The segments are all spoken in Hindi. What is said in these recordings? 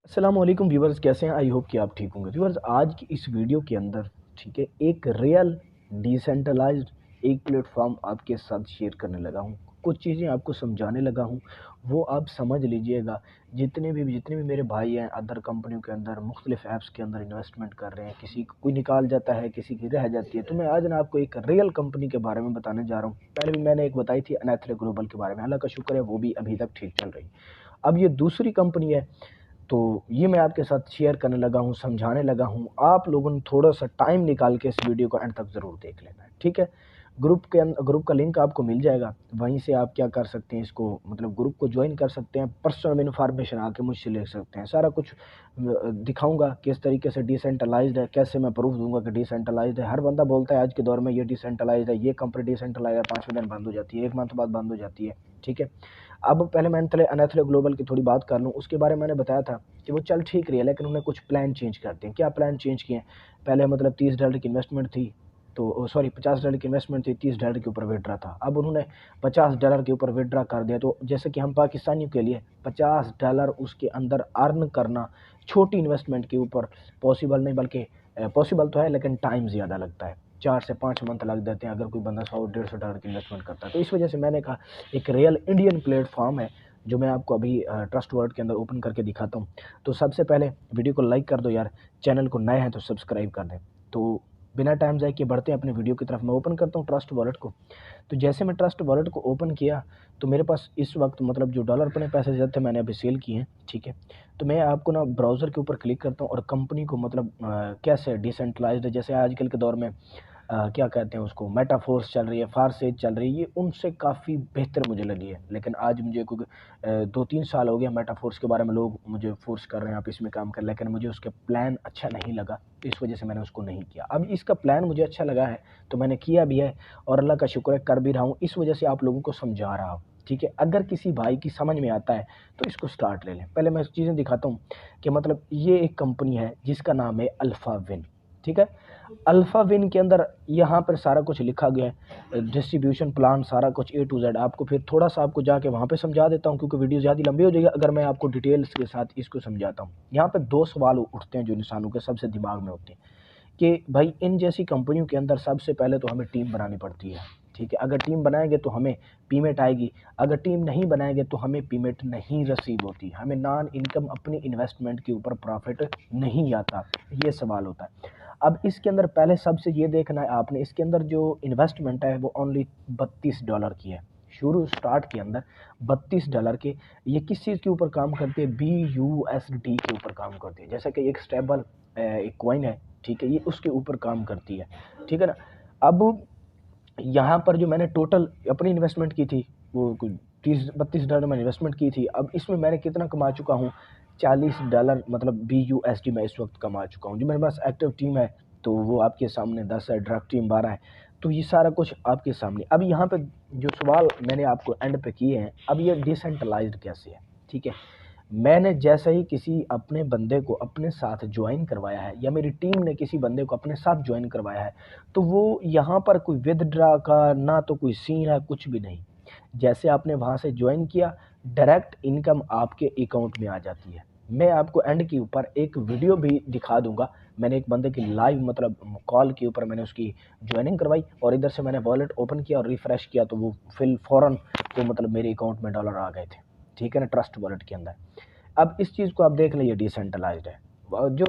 अस्सलाम वालेकुम व्यूवर्स, कैसे हैं? आई होप कि आप ठीक होंगे। व्यूवर्स, आज की इस वीडियो के अंदर ठीक है एक रियल डिसेंट्रलाइज्ड एक प्लेटफॉर्म आपके साथ शेयर करने लगा हूँ। कुछ चीज़ें आपको समझाने लगा हूँ, वो आप समझ लीजिएगा। जितने भी मेरे भाई हैं अदर कंपनियों के अंदर मुख्तलिफ ऐप्स के अंदर इन्वेस्टमेंट कर रहे हैं, किसी कोई निकाल जाता है, किसी की रह जाती है। तो मैं आज ना आपको एक रियल कंपनी के बारे में बताने जा रहा हूँ। पहले भी मैंने एक बताई थी अनेथले ग्लोबल के बारे में, अल्लाह का शुक्र है वो भी अभी तक ठीक चल रही। अब ये दूसरी कंपनी है, तो ये मैं आपके साथ शेयर करने लगा हूँ, समझाने लगा हूँ। आप लोगों ने थोड़ा-सा टाइम निकाल के इस वीडियो को एंड तक ज़रूर देख लेना है, ठीक है? ग्रुप का लिंक आपको मिल जाएगा, वहीं से आप क्या कर सकते हैं, इसको मतलब ग्रुप को जॉइन कर सकते हैं, पर्सनल इन्फॉर्मेशन आके मुझसे ले सकते हैं। सारा कुछ दिखाऊँगा किस तरीके से डिसेंट्रलाइज़्ड है, कैसे मैं प्रूफ़ दूँगा कि डिसेंट्रलाइज़्ड है। हर बंदा बोलता है आज के दौर में ये डिसेंट्रलाइज़्ड है, ये कंपनी डिसेंट्रलाइज़्ड है, 5वें दिन बंद हो जाती है, 1 मंथ बाद बंद हो जाती है, ठीक है? अब पहले मैं अनेथले ग्लोबल की थोड़ी बात कर लूँ। उसके बारे में मैंने बताया था कि वो चल ठीक रही है, लेकिन उन्होंने कुछ प्लान चेंज कर दिए। क्या प्लान चेंज किए हैं? पहले मतलब $30 की इन्वेस्टमेंट थी, तो सॉरी $50 की इन्वेस्टमेंट थी, $30 के ऊपर विथड्रा था। अब उन्होंने $50 के ऊपर विथड्रा कर दिया। तो जैसे कि हम पाकिस्तानियों के लिए $50 उसके अंदर अर्न करना छोटी इन्वेस्टमेंट के ऊपर पॉसिबल नहीं, बल्कि पॉसिबल तो है लेकिन टाइम ज़्यादा लगता है। 4 से 5 मंथ लग जाते हैं अगर कोई बंदा $100-150 की इन्वेस्टमेंट करता है। तो इस वजह से मैंने कहा एक रियल इंडियन प्लेटफॉर्म है, जो मैं आपको अभी ट्रस्ट वर्ल्ड के अंदर ओपन करके दिखाता हूँ। तो सबसे पहले वीडियो को लाइक कर दो यार, चैनल को नए हैं तो सब्सक्राइब कर दें। तो बिना टाइम ज़ाय किए बढ़ते हैं अपने वीडियो की तरफ। मैं ओपन करता हूँ ट्रस्ट वॉलेट को। तो जैसे मैं ट्रस्ट वॉलेट को ओपन किया, तो मेरे पास इस वक्त मतलब जो डॉलर अपने पैसे ज़्यादा थे मैंने अभी सेल किए हैं, ठीक है? तो मैं आपको ना ब्राउज़र के ऊपर क्लिक करता हूँ और कंपनी को मतलब कैसे डिसेंट्रलाइज्ड है, जैसे आजकल के दौर में क्या कहते हैं उसको, मेटाफोर्स चल रही है, फारसेज चल रही है, ये उनसे काफ़ी बेहतर मुझे लगी है। लेकिन आज मुझे क्योंकि 2-3 साल हो गया मेटाफोर्स के बारे में लोग मुझे फ़ोर्स कर रहे हैं आप इसमें काम करें, लेकिन मुझे उसके प्लान अच्छा नहीं लगा, तो इस वजह से मैंने उसको नहीं किया। अब इसका प्लान मुझे अच्छा लगा है, तो मैंने किया भी है और अल्लाह का शुक्र है कर भी रहा हूँ, इस वजह से आप लोगों को समझा रहा हूँ, ठीक है? अगर किसी भाई की समझ में आता है, तो इसको स्टार्ट ले लें। पहले मैं चीज़ें दिखाता हूँ कि मतलब ये एक कंपनी है जिसका नाम है अल्फ़ा विन, ठीक है? अल्फ़ा विन के अंदर यहाँ पर सारा कुछ लिखा गया है, डिस्ट्रीब्यूशन प्लान सारा कुछ ए टू जेड। आपको फिर थोड़ा-सा आपको जाके वहाँ पे समझा देता हूँ, क्योंकि वीडियो ज़्यादा लंबी हो जाएगी अगर मैं आपको डिटेल्स के साथ इसको समझाता हूँ। यहाँ पे 2 सवाल उठते हैं जो इंसानों के सबसे दिमाग में होते हैं कि भाई इन जैसी कंपनियों के अंदर सबसे पहले तो हमें टीम बनानी पड़ती है, ठीक है? अगर टीम बनाएँगे तो हमें पेमेंट आएगी, अगर टीम नहीं बनाएँगे तो हमें पेमेंट नहीं रिसीव होती, हमें नॉन इनकम अपनी इन्वेस्टमेंट के ऊपर प्रॉफ़िट नहीं आता, ये सवाल होता है। अब इसके अंदर पहले सबसे ये देखना है आपने, इसके अंदर जो इन्वेस्टमेंट है वो ओनली $32 की है। शुरू स्टार्ट के अंदर $32 के, ये किस चीज़ के ऊपर काम करती है? BUSD के ऊपर काम करती है। जैसा कि एक स्टेबल एक कॉइन है, ठीक है? ये उसके ऊपर काम करती है, ठीक है ना? अब यहाँ पर जो मैंने टोटल अपनी इन्वेस्टमेंट की थी, वो कुछ $32 मैंने इन्वेस्टमेंट की थी। अब इसमें मैंने कितना कमा चुका हूँ? $40 मतलब BUSD मैं इस वक़्त कमा चुका हूँ। जो मेरे पास एक्टिव टीम है, तो वो आपके सामने 10 है, डायरेक्ट टीम 12 है। तो ये सारा कुछ आपके सामने। अब यहाँ पे जो सवाल मैंने आपको एंड पे किए हैं, अब ये डिसेंट्रलाइज़्ड कैसे है, ठीक है? मैंने जैसे ही किसी अपने बंदे को अपने साथ जॉइन करवाया है, या मेरी टीम ने किसी बंदे को अपने साथ जॉइन करवाया है, तो वो यहाँ पर कोई विथड्रॉ का ना तो कोई सीन है, कुछ भी नहीं। जैसे आपने वहाँ से जॉइन किया, डायरेक्ट इनकम आपके अकाउंट में आ जाती है। मैं आपको एंड के ऊपर एक वीडियो भी दिखा दूँगा। मैंने एक बंदे की लाइव मतलब कॉल के ऊपर मैंने उसकी जॉइनिंग करवाई और इधर से मैंने वॉलेट ओपन किया और रिफ्रेश किया, तो वो फ़ौरन तो मतलब मेरे अकाउंट में डॉलर आ गए थे, ठीक है ना? ट्रस्ट वॉलेट के अंदर। अब इस चीज़ को आप देख लें, ये डिसेंट्रलाइज्ड है। जो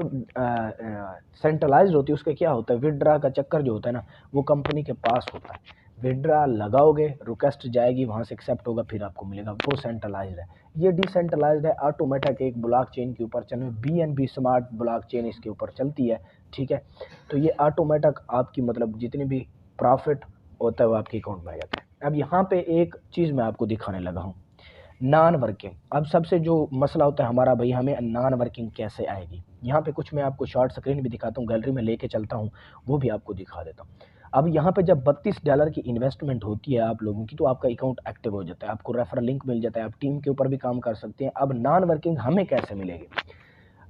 सेंट्रलाइज्ड होती है उसका क्या होता है, विथड्रॉ का चक्कर जो होता है ना, वो कंपनी के पास होता है। विथड्रॉ लगाओगे, रिक्वेस्ट जाएगी, वहाँ से एक्सेप्ट होगा, फिर आपको मिलेगा, वो सेंट्रलाइज्ड है। ये डिसेंट्रलाइज्ड है, ऑटोमेटिक एक ब्लॉकचेन के ऊपर चल, BNB स्मार्ट ब्लॉकचेन इसके ऊपर चलती है, ठीक है? तो ये ऑटोमेटिक आपकी मतलब जितनी भी प्रॉफिट होता है वो आपके अकाउंट में आ जाता है। अब यहाँ पे एक चीज़ मैं आपको दिखाने लगा हूँ, नॉन वर्किंग। अब सबसे जो मसला होता है हमारा, भाई हमें नॉन वर्किंग कैसे आएगी? यहाँ पे कुछ मैं आपको शॉर्ट स्क्रीन भी दिखाता हूँ, गैलरी में लेके चलता हूँ, वो भी आपको दिखा देता हूँ। अब यहाँ पे जब $32 की इन्वेस्टमेंट होती है आप लोगों की, तो आपका अकाउंट एक्टिव हो जाता है, आपको रेफरल लिंक मिल जाता है, आप टीम के ऊपर भी काम कर सकते हैं। अब नॉन वर्किंग हमें कैसे मिलेगी?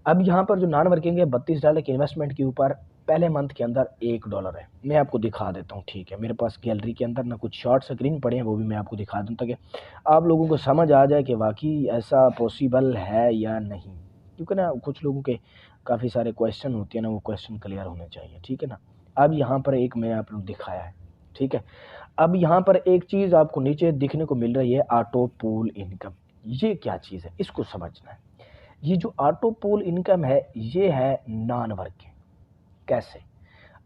अब यहाँ पर जो नॉन वर्किंग है, $32 की इन्वेस्टमेंट के ऊपर पहले मंथ के अंदर $1 है। मैं आपको दिखा देता हूँ, ठीक है? मेरे पास गैलरी के अंदर ना कुछ शॉर्ट स्क्रीन पड़े हैं, वो भी मैं आपको दिखा दूँ ताकि आप लोगों को समझ आ जाए कि वाक़ई ऐसा पॉसिबल है या नहीं, क्योंकि ना कुछ लोगों के काफ़ी सारे क्वेश्चन होते हैं ना, वो क्वेश्चन क्लियर होने चाहिए, ठीक है ना। अब यहाँ पर एक मैं आपको दिखाया है, ठीक है। अब यहाँ पर एक चीज़ आपको नीचे दिखने को मिल रही है, ऑटो पूल इनकम। ये क्या चीज़ है, इसको समझना है। ये जो ऑटो पूल इनकम है, ये है नॉन वर्किंग। कैसे?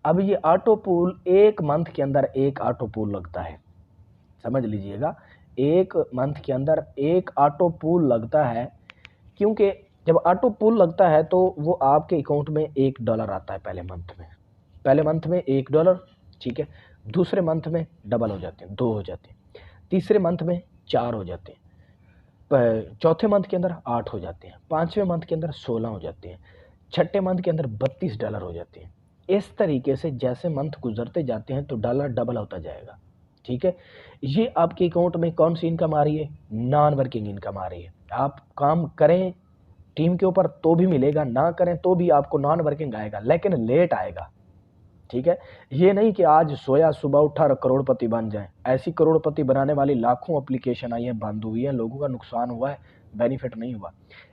अब ये ऑटो पूल एक मंथ के अंदर एक ऑटो पूल लगता है, समझ लीजिएगा, एक मंथ के अंदर एक ऑटो पूल लगता है। क्योंकि जब ऑटो पूल लगता है तो वो आपके अकाउंट में $1 आता है पहले मंथ में, पहले मंथ में $1, ठीक है। दूसरे मंथ में डबल हो जाते हैं, 2 हो जाते हैं। तीसरे मंथ में 4 हो जाते हैं। चौथे मंथ के अंदर 8 हो जाते हैं। पाँचवें मंथ के अंदर 16 हो जाते हैं। छठे मंथ के अंदर $32 हो जाते हैं। इस तरीके से जैसे मंथ गुजरते जाते हैं तो डॉलर डबल होता जाएगा, ठीक है। ये आपके अकाउंट में कौन सी इनकम आ रही है? नॉन वर्किंग इनकम आ रही है। आप काम करें टीम के ऊपर तो भी मिलेगा, ना करें तो भी आपको नॉन वर्किंग आएगा, लेकिन लेट आएगा, ठीक है। ये नहीं कि आज सोया सुबह उठा और करोड़पति बन जाए। ऐसी करोड़पति बनाने वाली लाखों एप्लीकेशन आई है, बंद हुई है, लोगों का नुकसान हुआ है, बेनिफिट नहीं हुआ।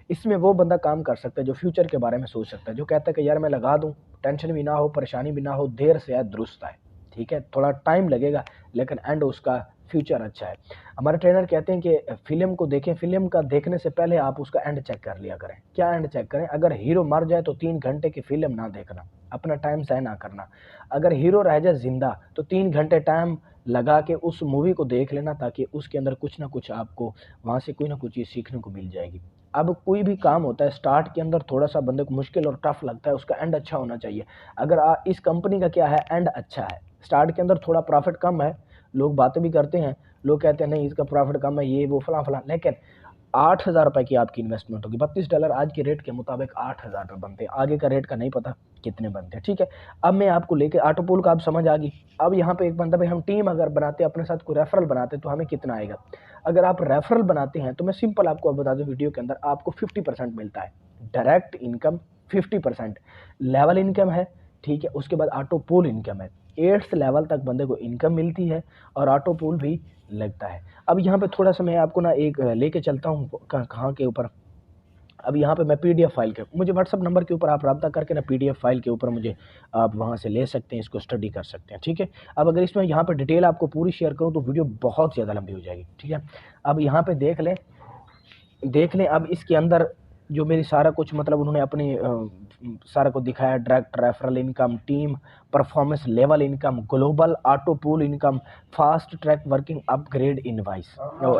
इसमें वो बंदा काम कर सकता है जो फ्यूचर के बारे में सोच सकता है, जो कहता है कि यार मैं लगा दूं, टेंशन भी ना हो, परेशानी भी ना हो, देर से आए दुरुस्त आए, ठीक है। थोड़ा टाइम लगेगा लेकिन एंड उसका फ्यूचर अच्छा है। हमारे ट्रेनर कहते हैं कि फिल्म को देखें, फिल्म का देखने से पहले आप उसका एंड चेक कर लिया करें। क्या एंड चेक करें? अगर हीरो मर जाए तो 3 घंटे की फिल्म ना देखना, अपना टाइम ज़ाया ना करना। अगर हीरो रह जाए जिंदा तो 3 घंटे टाइम लगा के उस मूवी को देख लेना, ताकि उसके अंदर कुछ ना कुछ आपको वहाँ से कोई ना कुछ चीज़ सीखने को मिल जाएगी। अब कोई भी काम होता है, स्टार्ट के अंदर थोड़ा सा बंदे को मुश्किल और टफ लगता है, उसका एंड अच्छा होना चाहिए। अगर इस कंपनी का क्या है, एंड अच्छा है, स्टार्ट के अंदर थोड़ा प्रॉफिट कम है, लोग बातें भी करते हैं, लोग कहते हैं नहीं इसका प्रॉफिट कम है, ये वो फला फला, लेकिन 8,000 रुपए की आपकी इन्वेस्टमेंट होगी। $32 आज के रेट के मुताबिक 8,000 रुपये बनते हैं, आगे का रेट का नहीं पता कितने बनते हैं, ठीक है। अब मैं आपको लेके ऑटो पूल का आप समझ आ गई। अब यहाँ पे एक बंदा, भाई हम टीम अगर बनाते हैं, अपने साथ कोई रेफरल बनाते तो हमें कितना आएगा? अगर आप रेफरल बनाते हैं तो मैं सिंपल आपको बता दूं, वीडियो के अंदर आपको 50% मिलता है डायरेक्ट इनकम, 50% लेवल इनकम है, ठीक है। उसके बाद ऑटो पूल इनकम है, 8th लेवल तक बंदे को इनकम मिलती है और ऑटो पूल भी लगता है। अब यहाँ पे थोड़ा सा मैं आपको ना एक लेके चलता हूँ कहाँ के ऊपर। अब यहाँ पे मैं पीडीएफ फाइल के, मुझे व्हाट्सअप नंबर के ऊपर आप रब्ता करके ना पीडीएफ फाइल के ऊपर मुझे आप वहाँ से ले सकते हैं, इसको स्टडी कर सकते हैं, ठीक है। अब अगर इसमें यहाँ पे डिटेल आपको पूरी शेयर करूँ तो वीडियो बहुत ज़्यादा लंबी हो जाएगी, ठीक है। अब यहाँ पे देख लें, अब इसके अंदर जो मेरी सारा कुछ मतलब उन्होंने अपनी सारा कुछ दिखाया, direct referral income, team performance level income, global auto pool income, fast track working upgrade invoice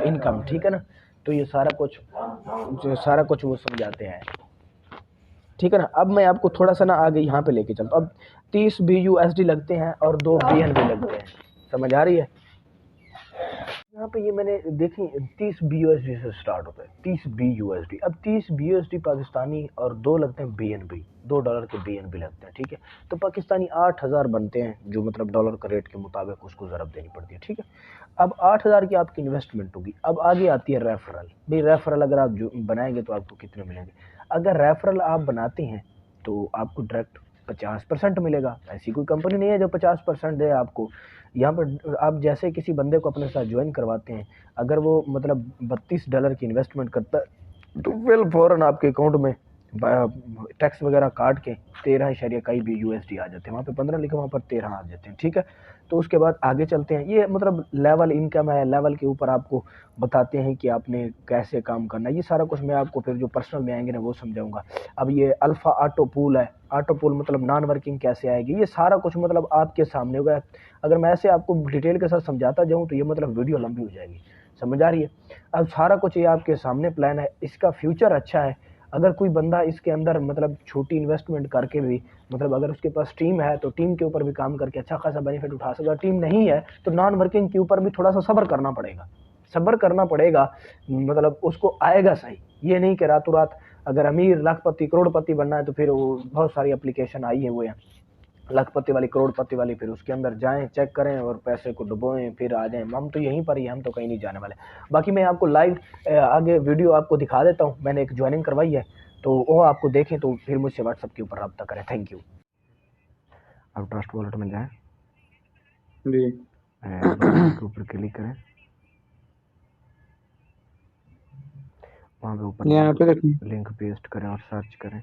income, ठीक है ना। तो ये सारा कुछ वो समझाते हैं, ठीक है ना। अब मैं आपको थोड़ा सा ना आगे यहाँ पे लेके चलता हूँ। अब 30 BUSD लगते हैं और 2 BNB लगते हैं, समझ आ रही है। यहाँ पे ये मैंने देखी 30 BUSD से स्टार्ट होता है, 30 BUSD। अब 30 BUSD पाकिस्तानी और 2 लगते हैं BNB, $2 के BNB लगते हैं, ठीक है। तो पाकिस्तानी 8,000 बनते हैं, जो मतलब डॉलर का रेट के मुताबिक उसको ज़रब देनी पड़ती है, ठीक है। अब 8,000 की आपकी इन्वेस्टमेंट होगी। अब आगे आती है रेफरल। भाई रेफरल अगर आप जो बनाएंगे तो आपको कितने मिलेंगे? अगर रेफरल आप बनाते हैं तो आपको डायरेक्ट 50% मिलेगा। ऐसी कोई कंपनी नहीं है जो 50% दे आपको। यहाँ पर आप जैसे किसी बंदे को अपने साथ ज्वाइन करवाते हैं, अगर वो मतलब $32 की इन्वेस्टमेंट करता है तो फिर फ़ौरन आपके अकाउंट में टैक्स वगैरह काट के 13 कई भी USD आ जाते हैं। वहाँ पे 15 लिखे, वहाँ पर 13 आ जाते हैं, ठीक है। तो उसके बाद आगे चलते हैं। ये मतलब लेवल इनकम है, लेवल के ऊपर आपको बताते हैं कि आपने कैसे काम करना है। ये सारा कुछ मैं आपको फिर जो पर्सनल में आएंगे ना वो समझाऊंगा। अब ये अल्फ़ा ऑटो पूल है, ऑटो पूल मतलब नॉन वर्किंग कैसे आएगी, ये सारा कुछ मतलब आपके सामने होगा। अगर मैं ऐसे आपको डिटेल के साथ समझाता जाऊँ तो ये मतलब वीडियो लंबी हो जाएगी, समझ आ रही है। अब सारा कुछ ये आपके सामने प्लान है, इसका फ्यूचर अच्छा है। अगर कोई बंदा इसके अंदर मतलब छोटी इन्वेस्टमेंट करके भी मतलब अगर उसके पास टीम है तो टीम के ऊपर भी काम करके अच्छा खासा बेनिफिट उठा सकता है। टीम नहीं है तो नॉन वर्किंग के ऊपर भी थोड़ा सा सब्र करना पड़ेगा, मतलब उसको आएगा सही। ये नहीं कि रातों रात अगर अमीर लाखपति करोड़पति बनना है तो फिर वो बहुत सारी एप्लीकेशन आई है वो है लाखपति वाली करोड़पति वाली, फिर उसके अंदर जाएं, चेक करें और पैसे को डुबोएं, फिर आ जाएं। हम तो यहीं पर ही, हम तो कहीं नहीं जाने वाले। बाकी मैं आपको लाइव आगे वीडियो आपको दिखा देता हूं, मैंने एक ज्वाइनिंग करवाई है तो वो आपको देखें तो फिर मुझसे व्हाट्सएप के ऊपर रब्ता करें। Thank you. अब ट्रस्ट वॉलेट में जाएं, जी के ऊपर क्लिक करें, वहाँ पे ऊपर यहाँ पे देखो। लिंक पेस्ट करें और सर्च करें।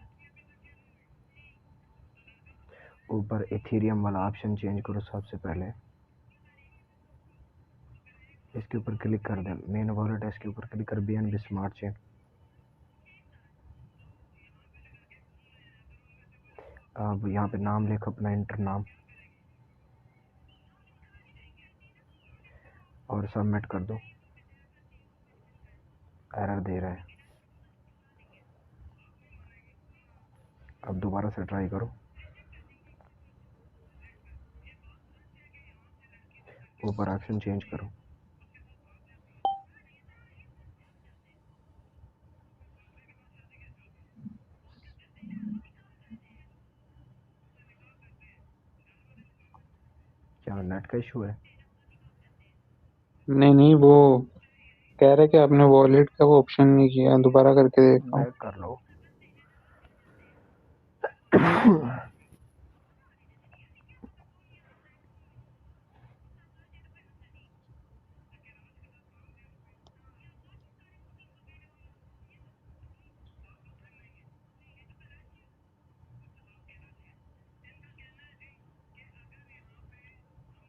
ऊपर इथेरियम वाला ऑप्शन चेंज करो सबसे पहले, इसके ऊपर क्लिक कर दें। मेन वॉलेट है, इसके ऊपर क्लिक कर BNB स्मार्ट चेन। अब यहाँ पे नाम लिखो अपना, इंटर नाम, और सबमिट कर दो। एरर दे रहा है, अब दोबारा से ट्राई करो। ऊपर ऑप्शन चेंज करो। क्या नेट का इशू है? नहीं, वो कह रहे कि आपने वॉलेट का वो ऑप्शन नहीं किया, दोबारा करके देखा हूँ। बैक कर लो।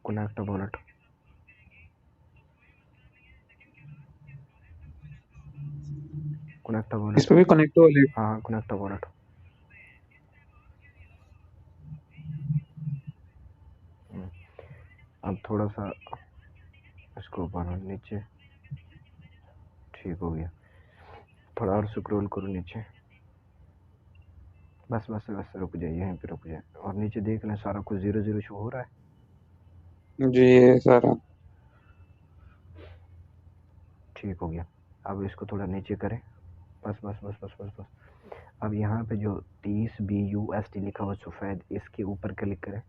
कनेक्ट वॉलेट, कनेक्ट इस वॉलेट। पे भी कनेक्ट वॉलेट। हाँ, कनेक्ट वॉलेट। अब थोड़ा सा इसको ऊपर नीचे, ठीक हो गया। थोड़ा और स्क्रॉल करो नीचे, बस बस बस, रुक जाइए, यहीं पे रुक जाए। और नीचे देख लें, सारा कुछ 0 0 शो हो रहा है। जी ये सारा ठीक हो गया। अब इसको थोड़ा नीचे करें, बस बस बस बस बस बस। अब यहाँ पे जो 30 BUSD लिखा हुआ सफ़ेद, इसके ऊपर क्लिक करें।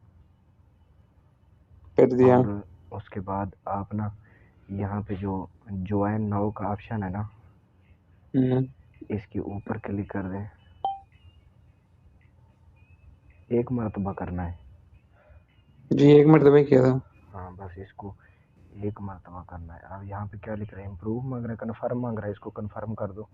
कर दिया। और उसके बाद आप ना यहाँ पे जो ज्वाइन नाउ का ऑप्शन है ना, इसके ऊपर क्लिक कर दें। एक मरतबा करना है। जी एक मरतबा किया था। हाँ, बस इसको एक मरतबा करना है। अब यहाँ पे क्या लिख रहा है, इम्प्रूव मांग रहा है, कन्फर्म मांग रहा है, इसको कन्फर्म कर दो।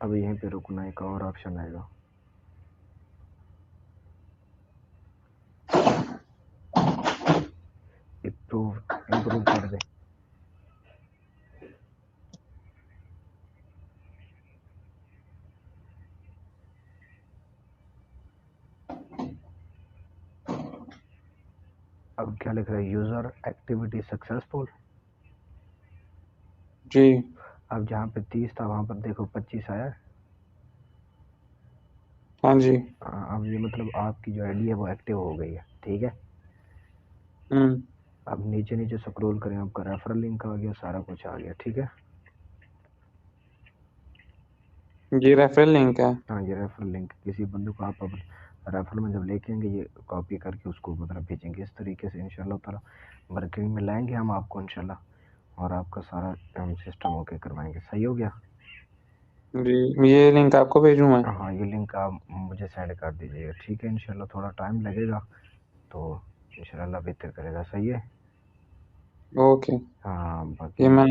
अब यहीं पे रुकना, एक और ऑप्शन आएगा, इम्प्रूव, इम्प्रूव कर दे। अब क्या लिख रहा है, यूजर एक्टिविटी सक्सेसफुल। जी अब जहाँ पे 30 था, वहाँ पर देखो 25 आया। हाँ जी। अब ये मतलब आपकी जो आईडी है वो एक्टिव हो गई है, ठीक है। अब नीचे नीचे स्क्रॉल करें, आपका रेफरल लिंक आ गया, सारा कुछ आ गया, ठीक है। ये रेफरल लिंक है। हाँ, ये रेफरल लिंक, किसी बंदे को आप अब रेफरल में जब लेके आएंगे, ये कॉपी करके उसको मतलब भेजेंगे। इस तरीके से इंशाल्लाह ताला वर्किंग में लाएंगे हम आपको इंशाल्लाह, और आपका सारा सिस्टम ओके करवाएंगे। सही हो गया। जी ये लिंक आपको भेजूँ मैं? हाँ, ये लिंक आप मुझे सेंड कर दीजिएगा, ठीक है। इंशाल्लाह थोड़ा टाइम लगेगा, तो इंशाल्लाह बेहतर करेगा। सही है। ओके। हाँ, ये बाकी मैं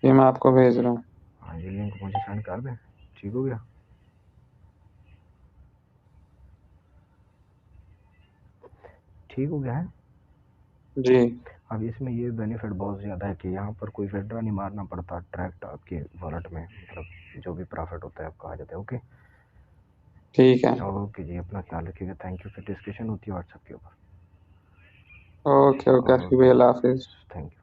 ये मैं आपको भेज रहा हूँ। हाँ, ये लिंक मुझे सेंड कर दें, ठीक हो गया। ठीक हो गया है। जी अब इसमें ये बेनिफिट बहुत ज़्यादा है कि यहाँ पर कोई विड्रॉ नहीं मारना पड़ता, डायरेक्ट आपके वॉलेट में मतलब जो भी प्रॉफिट होता है आपका आ जाता है। ओके ठीक है। ओके जी, अपना ख्याल रखिएगा। Thank you. फिर डिस्कशन होती है व्हाट्सएप के ऊपर। ओके ओके, ओके, अल्लाह हाफिज़। Thank you.